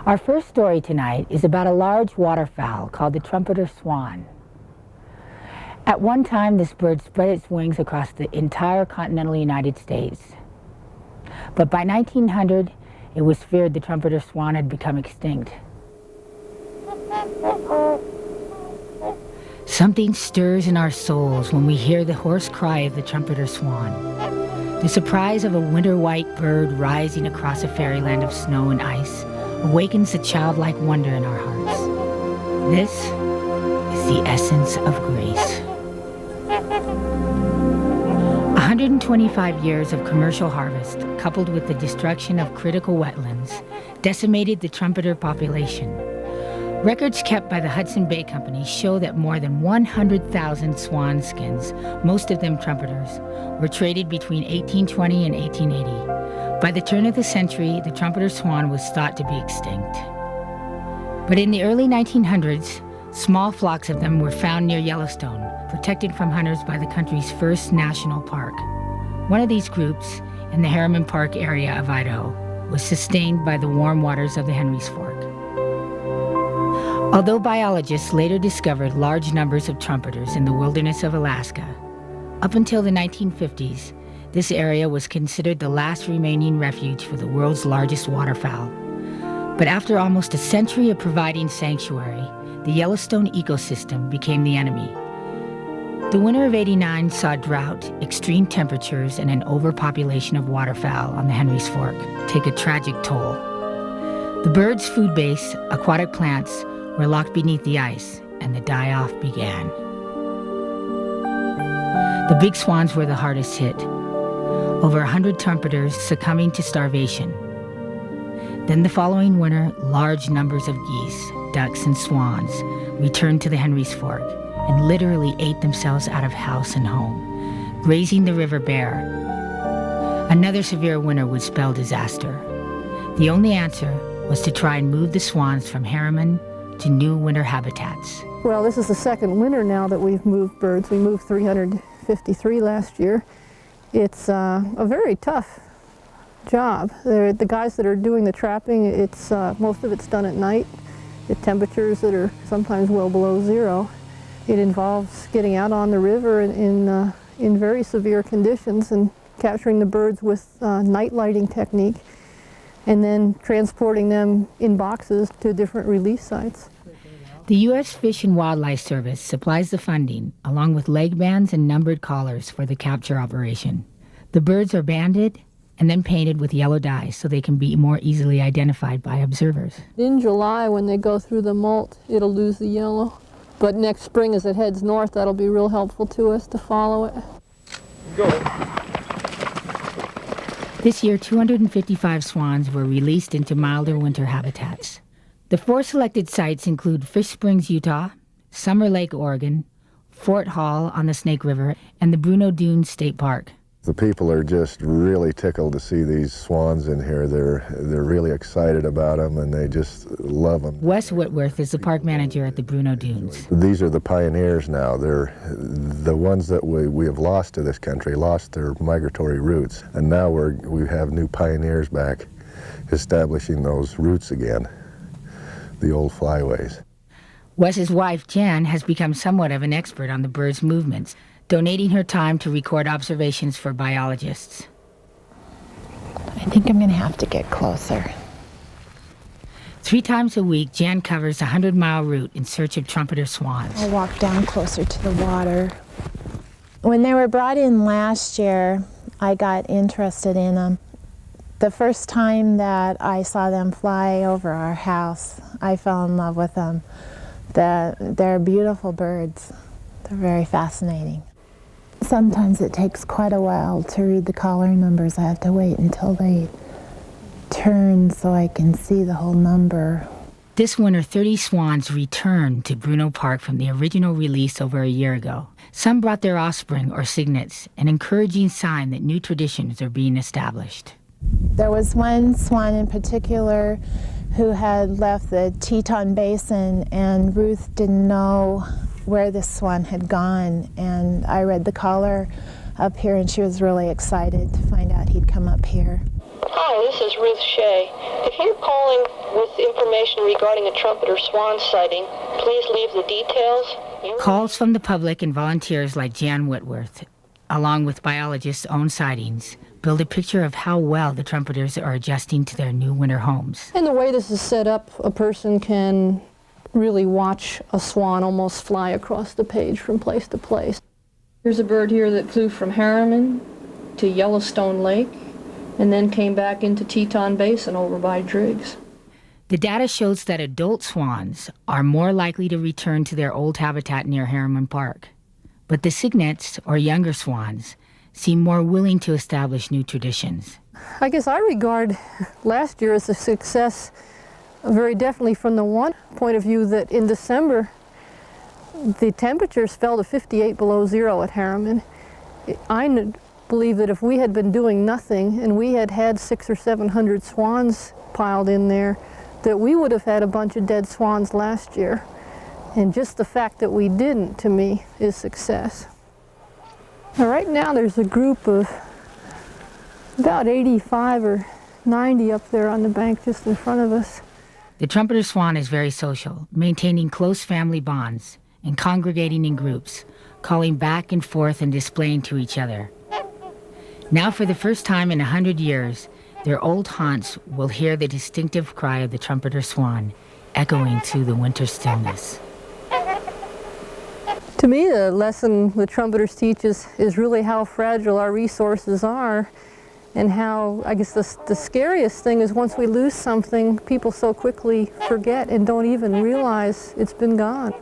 Our first story tonight is about a large waterfowl called the trumpeter swan. At one time, this bird spread its wings across the entire continental United States. But by 1900, it was feared the trumpeter swan had become extinct. Something stirs in our souls when we hear the hoarse cry of the trumpeter swan. The surprise of a winter-white bird rising across a fairyland of snow and ice awakens a childlike wonder in our hearts. This is the essence of grace. 125 years of commercial harvest, coupled with the destruction of critical wetlands, decimated the trumpeter population. Records kept by the Hudson Bay Company show that more than 100,000 swan skins, most of them trumpeters, were traded between 1820 and 1880. By the turn of the century, the trumpeter swan was thought to be extinct. But in the early 1900s, small flocks of them were found near Yellowstone, protected from hunters by the country's first national park. One of these groups, in the Harriman Park area of Idaho, was sustained by the warm waters of the Henry's Fork. Although biologists later discovered large numbers of trumpeters in the wilderness of Alaska, up until the 1950s, this area was considered the last remaining refuge for the world's largest waterfowl. But after almost a century of providing sanctuary, the Yellowstone ecosystem became the enemy. The winter of '89 saw drought, extreme temperatures, and an overpopulation of waterfowl on the Henry's Fork take a tragic toll. The birds' food base, aquatic plants, were locked beneath the ice, and the die-off began. The big swans were the hardest hit, over 100 trumpeters succumbing to starvation. Then the following winter, large numbers of geese, ducks, and swans returned to the Henry's Fork and literally ate themselves out of house and home, grazing the river bare. Another severe winter would spell disaster. The only answer was to try and move the swans from Harriman to new winter habitats. Well, this is the second winter now that we've moved birds. We moved 353 last year. It's a very tough job. The guys that are doing the trapping, most of it's done at night at temperatures that are sometimes well below zero. It involves getting out on the river in very severe conditions and capturing the birds with night lighting technique, and then transporting them in boxes to different release sites. The U.S. Fish and Wildlife Service supplies the funding, along with leg bands and numbered collars for the capture operation. The birds are banded and then painted with yellow dye so they can be more easily identified by observers. In July, when they go through the molt, it'll lose the yellow. But next spring, as it heads north, that'll be real helpful to us to follow it. Go. This year, 255 swans were released into milder winter habitats. The 4 selected sites include Fish Springs, Utah, Summer Lake, Oregon, Fort Hall on the Snake River, and the Bruneau Dunes State Park. The people are just really tickled to see these swans in here. They're really excited about them, and they just love them. Wes Whitworth is the park manager at the Bruneau Dunes. These are the pioneers now. They're the ones that we have lost to this country, lost their migratory roots, and now we have new pioneers back establishing those roots again, the old flyways. Wes's wife, Jan, has become somewhat of an expert on the birds' movements, donating her time to record observations for biologists. I think I'm going to have to get closer. 3 times a week, Jan covers a 100-mile route in search of trumpeter swans. I'll walk down closer to the water. When they were brought in last year, I got interested in them. The first time that I saw them fly over our house, I fell in love with them. They're beautiful birds. They're very fascinating. Sometimes it takes quite a while to read the collar numbers. I have to wait until they turn so I can see the whole number. This winter, 30 swans returned to Bruneau Park from the original release over a year ago. Some brought their offspring or cygnets, an encouraging sign that new traditions are being established. There was one swan in particular who had left the Teton Basin, and Ruth didn't know where this swan had gone, and I read the collar up here, and she was really excited to find out he'd come up here. Hi, this is Ruth Shea. If you're calling with information regarding a trumpeter swan sighting, please leave the details. Calls from the public and volunteers like Jan Whitworth, along with biologists' own sightings, build a picture of how well the trumpeters are adjusting to their new winter homes. And the way this is set up, a person can really watch a swan almost fly across the page from place to place. Here's a bird here that flew from Harriman to Yellowstone Lake and then came back into Teton Basin over by Driggs. The data shows that adult swans are more likely to return to their old habitat near Harriman Park. But the cygnets, or younger swans, seem more willing to establish new traditions. I guess I regard last year as a success very definitely from the one point of view that in December the temperatures fell to 58 below zero at Harriman. I believe that if we had been doing nothing and we had had 600 or 700 swans piled in there, that we would have had a bunch of dead swans last year. And just the fact that we didn't, to me, is success. Now, right now there's a group of about 85 or 90 up there on the bank just in front of us. The trumpeter swan is very social, maintaining close family bonds and congregating in groups, calling back and forth and displaying to each other. Now, for the first time in 100 years, their old haunts will hear the distinctive cry of the trumpeter swan echoing through the winter stillness. To me, the lesson the trumpeters teach us is really how fragile our resources are, and how, I guess the scariest thing is once we lose something, people so quickly forget and don't even realize it's been gone.